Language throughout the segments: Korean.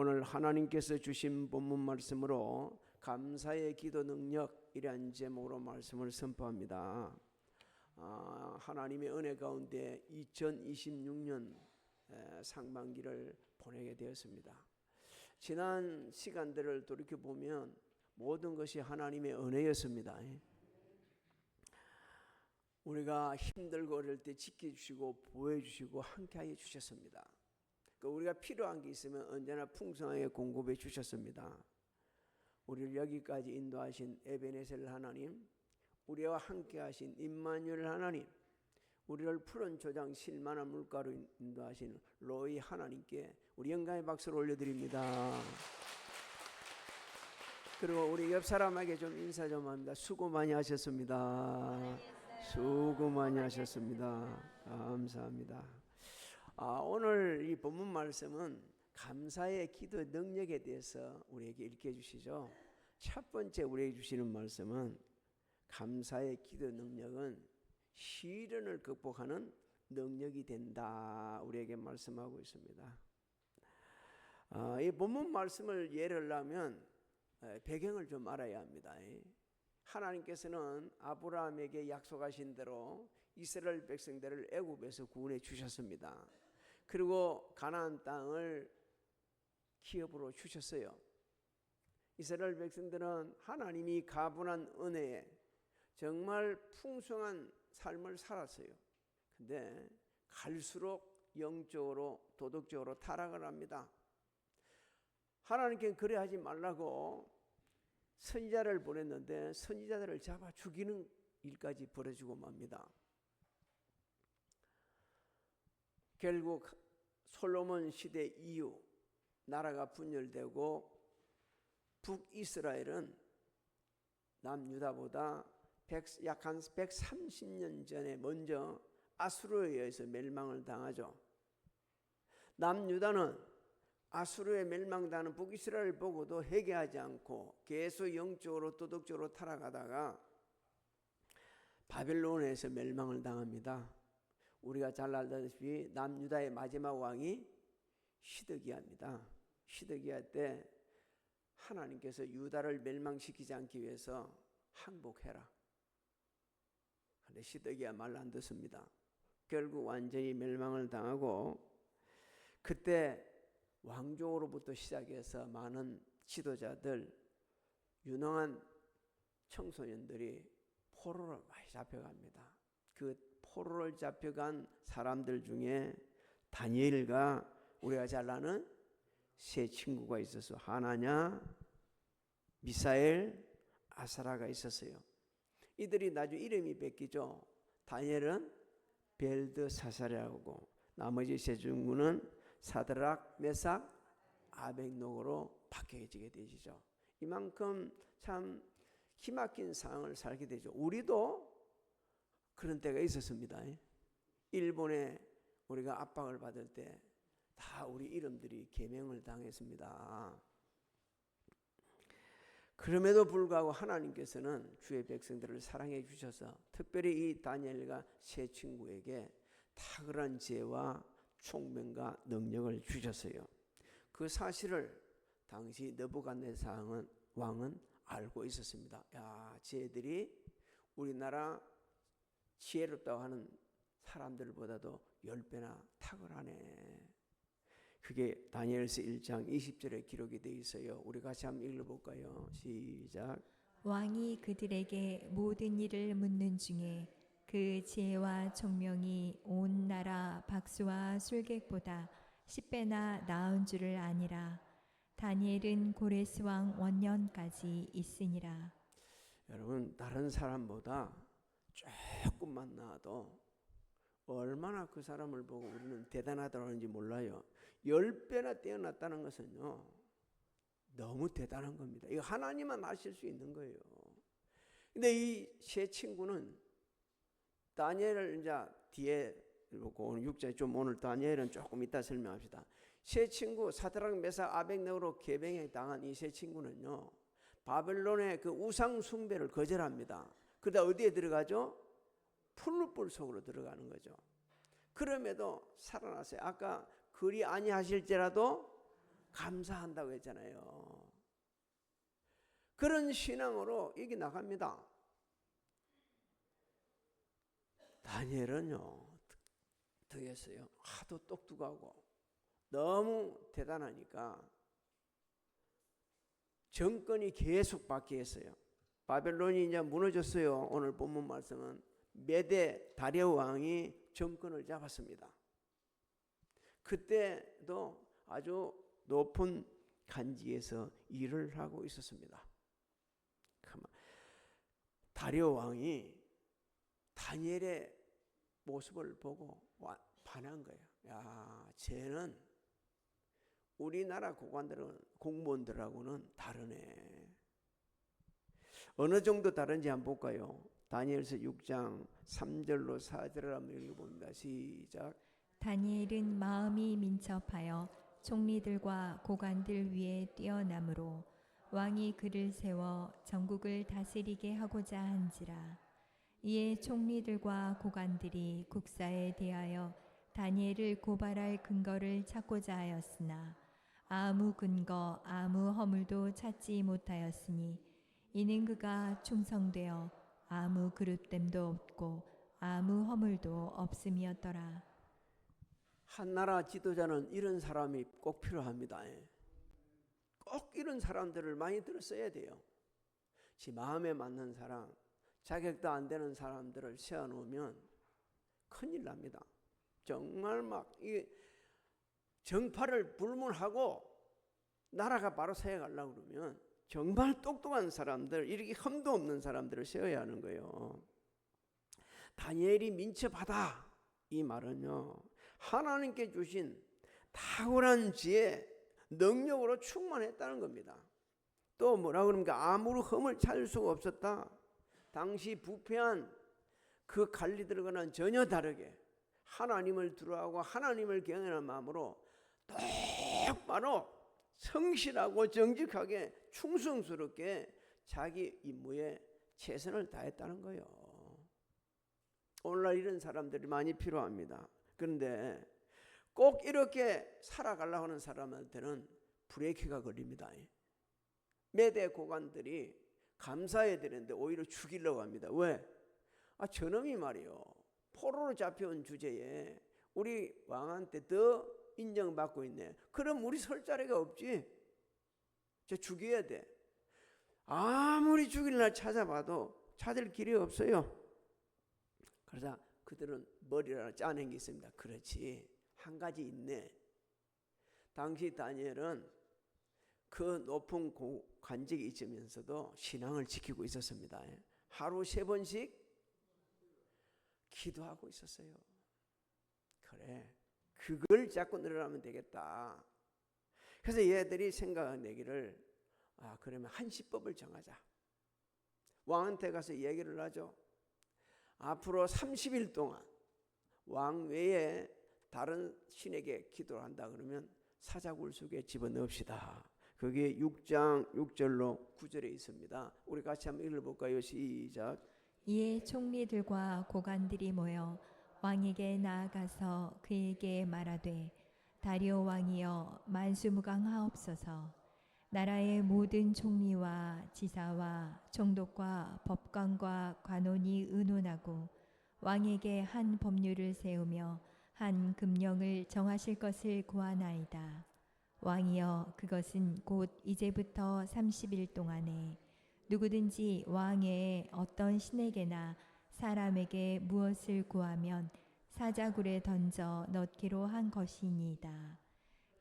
오늘 하나님께서 주신 본문 말씀으로 감사의 기도 능력이란 제목으로 말씀을 선포합니다. 하나님의 은혜 가운데 2026년 상반기를 보내게 되었습니다. 지난 시간들을 돌이켜보면 모든 것이 하나님의 은혜였습니다. 우리가 힘들고 어릴 때 지켜주시고 보호해주시고 함께하여 주셨습니다. 우리가 필요한 게 있으면 언제나 풍성하게 공급해 주셨습니다. 우리를 여기까지 인도하신 에베네셀 하나님, 우리와 함께하신 임마누엘 하나님, 우리를 푸른 조장 실만한 물가로 인도하신 로이 하나님께 우리 영광의 박수를 올려드립니다. 그리고 우리 옆 사람에게 좀 인사 좀 합니다. 수고 많이 하셨습니다. 수고 많이 하셨습니다. 감사합니다. 오늘 이 본문 말씀은 감사의 기도 능력에 대해서 우리에게 읽게 해주시죠. 첫 번째 우리에게 주시는 말씀은 감사의 기도 능력은 시련을 극복하는 능력이 된다, 우리에게 말씀하고 있습니다. 이 본문 말씀을 예를 하면 배경을 좀 알아야 합니다. 하나님께서는 아브라함에게 약속하신 대로 이스라엘 백성들을 애굽에서 구원해 주셨습니다. 그리고 가나안 땅을 기업으로 주셨어요. 이스라엘 백성들은 하나님이 가분한 은혜에 정말 풍성한 삶을 살았어요. 근데 갈수록 영적으로 도덕적으로 타락을 합니다. 하나님께는 그래 하지 말라고 선지자를 보냈는데 선지자들을 잡아 죽이는 일까지 벌어지고 맙니다. 결국 솔로몬 시대 이후 나라가 분열되고 북이스라엘은 남유다보다 약 한 130년 전에 먼저 아수르에 의해서 멸망을 당하죠. 남유다는 아수르에 멸망당하는 북이스라엘을 보고도 회개하지 않고 계속 영적으로 도덕적으로 타락하다가 바벨론에서 멸망을 당합니다. 우리가 잘 알다시피 남유다의 마지막 왕이 시드기야입니다. 시드기야 때 하나님께서 유다를 멸망시키지 않기 위해서 항복해라. 그런데 시드기야 말 안 듣습니다. 결국 완전히 멸망을 당하고, 그때 왕족으로부터 시작해서 많은 지도자들, 유능한 청소년들이 포로로 많이 잡혀갑니다. 그 포로를 잡혀간 사람들 중에 다니엘과 우리가 잘 아는 세 친구가 있어서 하나냐, 미사엘, 아사라가 있었어요. 이들이 나중에 이름이 바뀌죠. 다니엘은 벨드사살이라고, 나머지 세 친구는 사드락, 메삭, 아벳노고로 바뀌어지게 되죠. 이만큼 참 기막힌 상황을 살게 되죠. 우리도 그런 때가 있었습니다. 일본에 우리가 압박을 받을 때 다 우리 이름들이 계명을 당했습니다. 그럼에도 불구하고 하나님께서는 주의 백성들을 사랑해 주셔서 특별히 이 다니엘과 세 친구에게 탁월한 지혜와 총명과 능력을 주셨어요. 그 사실을 당시 느부갓네살 왕은 알고 있었습니다. 야, 쟤들이 우리나라 지혜롭다고 하는 사람들보다도 10배나 탁월하네. 그게 다니엘서 1장 20절에 기록이 되어 있어요. 우리 같이 한번 읽어볼까요? 시작. 왕이 그들에게 모든 일을 묻는 중에 그 지혜와 총명이 온 나라 박수와 술객보다 10배나 나은 줄을 아니라. 다니엘은 고레스 왕 원년까지 있으니라. 여러분, 다른 사람보다 조금만 나아도 얼마나 그 사람을 보고 우리는 대단하다고 하는지 몰라요. 10배나 뛰어났다는 것은요, 너무 대단한 겁니다. 이거 하나님만 아실 수 있는 거예요. 근데 이 세 친구는 다니엘을 이제 뒤에 보고 6절에 좀, 오늘 다니엘은 조금 이따 설명합시다. 세 친구 사드락, 메삭, 아벳네고로 계병에 당한 이 세 친구는요, 바벨론의 그 우상 숭배를 거절합니다. 그러다 어디에 들어가죠? 풀무불 속으로 들어가는 거죠. 그럼에도 살아났어요. 아까 그리 아니하실지라도 감사한다고 했잖아요. 그런 신앙으로 이게 나갑니다. 다니엘은요 더했어요. 하도 똑똑하고 너무 대단하니까 정권이 계속 바뀌었어요. 바벨론이 이제 무너졌어요. 오늘 본문 말씀은 메대 다리오 왕이 정권을 잡았습니다. 그때도 아주 높은 간직에서 일을 하고 있었습니다. 다리오 왕이 다니엘의 모습을 보고 반한 거예요. 야, 쟤는 우리나라 공무원들하고는 다르네. 어느 정도 다른지 한번 볼까요? 다니엘서 6장 3절로 4절을 한번 읽어봅니다. 시작. 다니엘은 마음이 민첩하여 총리들과 고관들 위에 뛰어남으로 왕이 그를 세워 전국을 다스리게 하고자 한지라. 이에 총리들과 고관들이 국사에 대하여 다니엘을 고발할 근거를 찾고자 하였으나 아무 근거 아무 허물도 찾지 못하였으니 이는 그가 충성되어 아무 그릇됨도 없고 아무 허물도 없음이었더라. 한 나라 지도자는 이런 사람이 꼭 필요합니다. 꼭 이런 사람들을 많이 들었어야 돼요. 지 마음에 맞는 사람, 자격도 안 되는 사람들을 세워놓으면 큰일 납니다. 정말 막 이 정파를 불문하고 나라가 바로 세워가려고 그러면 정말 똑똑한 사람들, 이렇게 흠도 없는 사람들을 세워야 하는 거예요. 다니엘이 민첩하다 이 말은요, 하나님께 주신 탁월한 지혜, 능력으로 충만했다는 겁니다. 또 뭐라 그럽니까? 아무런 흠을 찾을 수가 없었다. 당시 부패한 그 관리들과는 전혀 다르게 하나님을 두려워하고 하나님을 경외하는 마음으로 똑바로 성실하고 정직하게 충성스럽게 자기 임무에 최선을 다했다는 거예요. 오늘날 이런 사람들이 많이 필요합니다. 그런데 꼭 이렇게 살아가려고 하는 사람한테는 브레이크가 걸립니다. 메대 고관들이 감사해야 되는데 오히려 죽이려고 합니다. 왜? 저놈이 말이요, 포로로 잡혀온 주제에 우리 왕한테 더 인정받고 있네. 그럼 우리 설 자리가 없지. 저 죽여야 돼. 아무리 죽일 날 찾아봐도 찾을 길이 없어요. 그러자 그들은 머리를 하나 짜낸 게 있습니다. 그렇지, 한 가지 있네. 당시 다니엘은 그 높은 관직이 있으면서도 신앙을 지키고 있었습니다. 하루 3번씩 기도하고 있었어요. 그래, 그걸 잡고 늘어나면 되겠다. 그래서 얘들이 생각내기를, 그러면 한시법을 정하자. 왕한테 가서 얘기를 하죠. 앞으로 30일 동안 왕 외에 다른 신에게 기도를 한다 그러면 사자굴 속에 집어넣읍시다. 그게 6장 6절로 9절에 있습니다. 우리 같이 한번 읽어볼까요? 시작. 이에 총리들과 고관들이 모여 왕에게 나아가서 그에게 말하되, 다리오 왕이여 만수무강하옵소서. 나라의 모든 총리와 지사와 총독과 법관과 관원이 의논하고 왕에게 한 법률을 세우며 한 금령을 정하실 것을 구하나이다. 왕이여, 그것은 곧 이제부터 30일 동안에 누구든지 왕의 어떤 신에게나 사람에게 무엇을 구하면 사자굴에 던져 넣기로 한 것이니이다.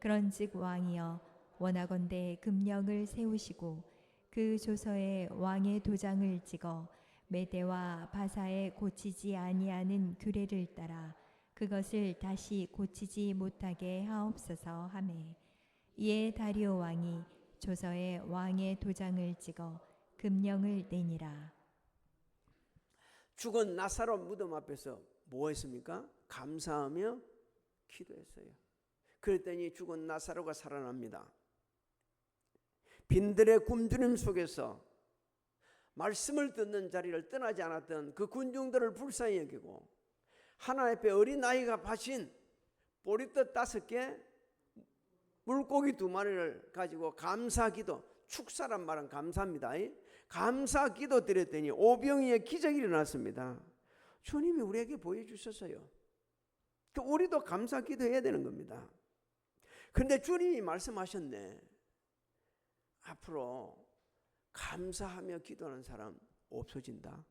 그런즉 왕이여, 원하건대 금령을 세우시고 그 조서에 왕의 도장을 찍어 메대와 바사에 고치지 아니하는 규례를 따라 그것을 다시 고치지 못하게 하옵소서 하매, 이에 다리오 왕이 조서에 왕의 도장을 찍어 금령을 내니라. 죽은 나사로 무덤 앞에서 뭐 했습니까? 감사하며 기도했어요. 그랬더니 죽은 나사로가 살아납니다. 빈들의 굶주림 속에서 말씀을 듣는 자리를 떠나지 않았던 그 군중들을 불쌍히 여기고 하나님 앞에 어린아이가 바친 보리떡 5개 물고기 2마리를 가지고 감사기도, 축사란 말은 감사입니다. 감사기도 드렸더니 오병이의 기적이 일어났습니다. 주님이 우리에게 보여주셨어요. 우리도 감사기도 해야 되는 겁니다. 그런데 주님이 말씀하셨네. 앞으로 감사하며 기도하는 사람 없어진다.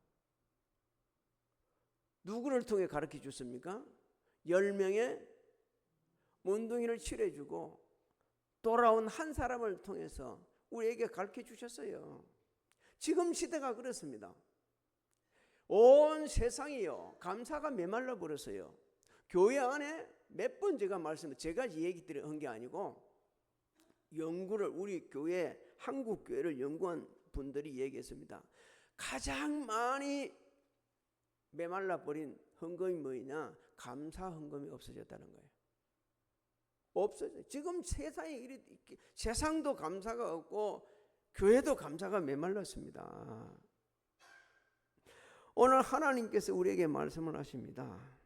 누구를 통해 가르쳐 줬습니까? 10명의 문둥이를 치료해주고 돌아온 한 사람을 통해서 우리에게 가르쳐 주셨어요. 지금 시대가 그렇습니다. 온 세상이요, 감사가 메말라 버렸어요. 교회 안에 몇 번 제가 제가 이 얘기 한 게 아니고 연구를, 우리 교회, 한국 교회를 연구한 분들이 얘기했습니다. 가장 많이 메말라 버린 헌금이 뭐냐? 감사 헌금이 없어졌다는 거예요. 없어져. 지금 세상도 감사가 없고 교회도 감사가 메말랐습니다. 오늘 하나님께서 우리에게 말씀을 하십니다.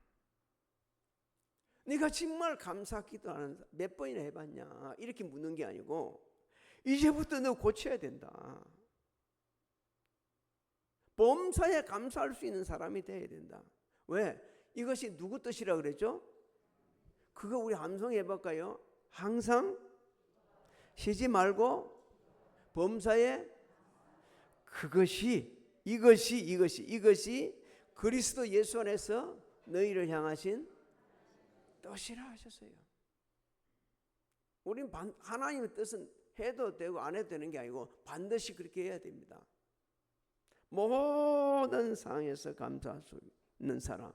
네가 정말 감사 기도하는 몇 번이나 해봤냐? 이렇게 묻는 게 아니고 이제부터 너 고쳐야 된다. 범사에 감사할 수 있는 사람이 돼야 된다. 왜? 이것이 누구 뜻이라 그랬죠? 그거 우리 함성해 볼까요? 항상 쉬지 말고 범사에 이것이 그리스도 예수 안에서 너희를 향하신 뜻이라 하셨어요. 우리는 하나님의 뜻은 해도 되고 안 해도 되는 게 아니고 반드시 그렇게 해야 됩니다. 모든 상황에서 감사할 수 있는 사람,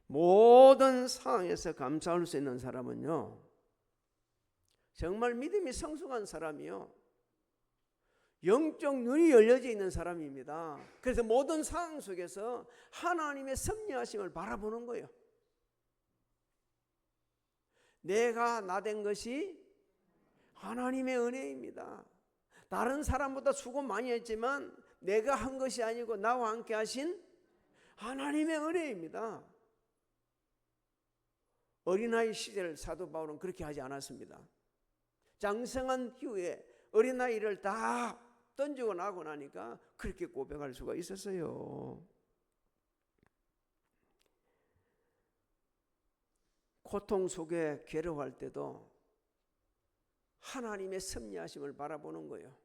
모든 상황에서 감사할 수 있는 사람은요, 정말 믿음이 성숙한 사람이요, 영적 눈이 열려져 있는 사람입니다. 그래서 모든 상황 속에서 하나님의 섭리하심을 바라보는 거예요. 내가 나된 것이 하나님의 은혜입니다. 다른 사람보다 수고 많이 했지만 내가 한 것이 아니고 나와 함께 하신 하나님의 은혜입니다. 어린아이 시절 사도 바울은 그렇게 하지 않았습니다. 장성한 후에 어린아이를 다 던지고 나고 나니까 그렇게 고백할 수가 있었어요. 고통 속에 괴로워할 때도 하나님의 섭리하심을 바라보는 거예요.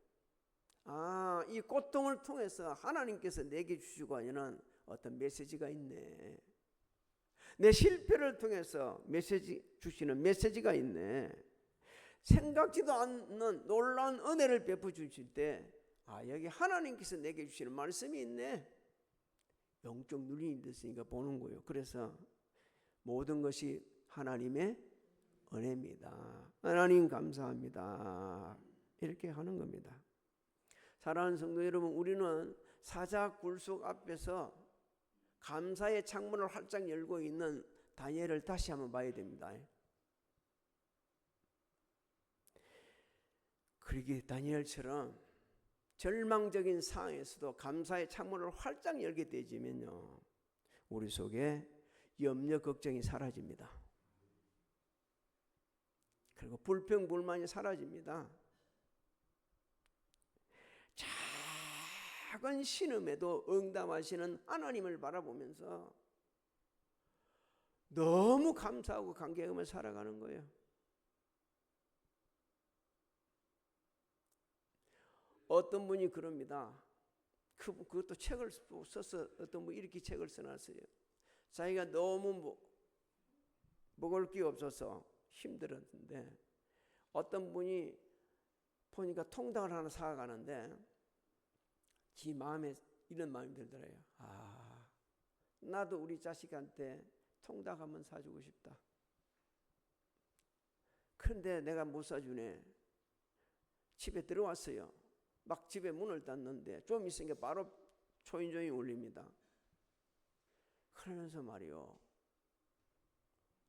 아, 이 고통을 통해서 하나님께서 내게 주시고 하는 어떤 메시지가 있네. 내 실패를 통해서 주시는 메시지가 있네. 생각지도 않는 놀라운 은혜를 베풀어 주실 때, 아, 여기 하나님께서 내게 주시는 말씀이 있네. 영적 눈이 있으니까 보는 거예요. 그래서 모든 것이 하나님의 은혜입니다. 하나님 감사합니다. 이렇게 하는 겁니다. 사랑하는 성도 여러분, 우리는 사자 굴속 앞에서 감사의 창문을 활짝 열고 있는 다니엘을 다시 한번 봐야 됩니다. 그러기에 다니엘처럼 절망적인 상황에서도 감사의 창문을 활짝 열게 되지면요, 우리 속에 염려 걱정이 사라집니다. 그리고 불평 불만이 사라집니다. 작은 신음에도 응답하시는 하나님을 바라보면서 너무 감사하고 감격하며 살아가는 거예요. 어떤 분이 그럽니다. 그것도 책을 써서 어떤 분이 이렇게 책을 써놨어요. 자기가 너무 먹을 게 없어서 힘들었는데 어떤 분이 보니까 통닭을 하나 사가는데 지 마음에 이런 마음이 들더래요. 아, 나도 우리 자식한테 통닭 한번 사주고 싶다. 그런데 내가 못 사주네. 집에 들어왔어요. 막 집에 문을 닫는데 좀 있으니까 바로 초인종이 울립니다. 그러면서 말이요,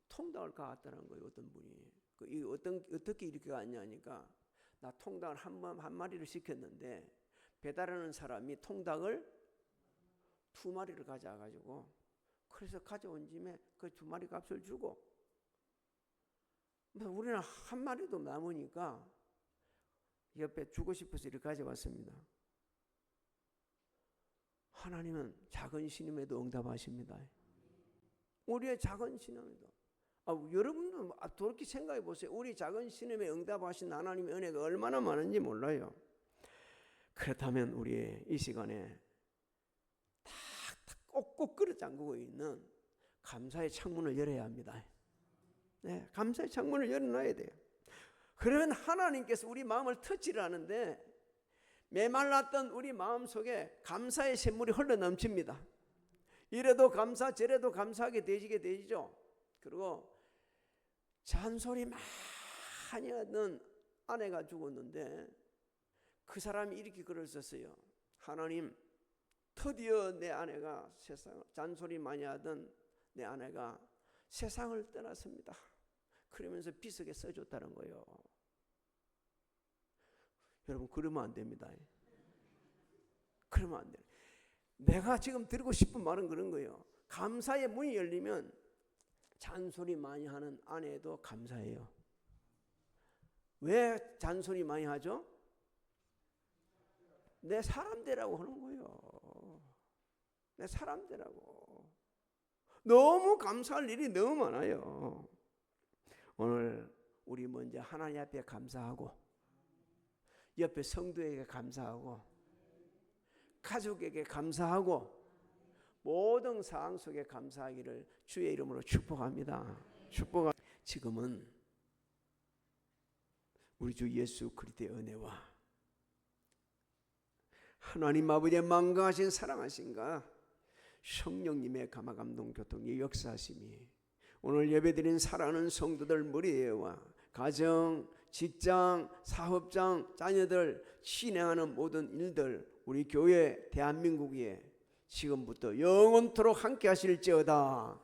통닭을 가왔다는 거예요. 어떤 분이. 어떻게 이렇게 갔냐니까, 나 통닭을 한 마리를 시켰는데 배달하는 사람이 통닭을 2마리를 가져와가지고, 그래서 가져온 짐에 그 2마리 값을 주고 우리는 한 마리도 남으니까 옆에 주고 싶어서 이렇게 가져왔습니다. 하나님은 작은 신임에도 응답하십니다. 우리의 작은 신임에도. 여러분도 그렇게 생각해 보세요. 우리 작은 신임에 응답하신 하나님의 은혜가 얼마나 많은지 몰라요. 그렇다면 우리 이 시간에 탁탁 꼭꼭 끌어 잠그고 있는 감사의 창문을 열어야 합니다. 네, 감사의 창문을 열어놔야 돼요. 그러면 하나님께서 우리 마음을 터치를 하는데 메말랐던 우리 마음 속에 감사의 샘물이 흘러 넘칩니다. 이래도 감사 저래도 감사하게 되지죠. 그리고 잔소리 많이 하던 아내가 죽었는데 그 사람이 이렇게 글을 썼어요. 하나님, 드디어 내 아내가 잔소리 많이 하던 내 아내가 세상을 떠났습니다. 그러면서 비석에 써줬다는 거예요. 여러분, 그러면 안 됩니다. 그러면 안 돼요. 내가 지금 드리고 싶은 말은 그런 거예요. 감사의 문이 열리면 잔소리 많이 하는 아내도 감사해요. 왜 잔소리 많이 하죠? 내 사람되라고 하는 거예요. 내 사람되라고. 너무 감사할 일이 너무 많아요. 오늘 우리 먼저 하나님 앞에 감사하고 옆에 성도에게 감사하고 가족에게 감사하고 모든 상황 속에 감사하기를 주의 이름으로 축복합니다. 지금은 우리 주 예수 그리스도의 은혜와 하나님 아버지의 만강하신 사랑하신가 성령님의 감화감동 교통의 역사하심이 오늘 예배드린 사랑하는 성도들 머리에와 가정, 직장, 사업장, 자녀들 진행하는 모든 일들 우리 교회 대한민국에 지금부터 영원토록 함께 하실지어다.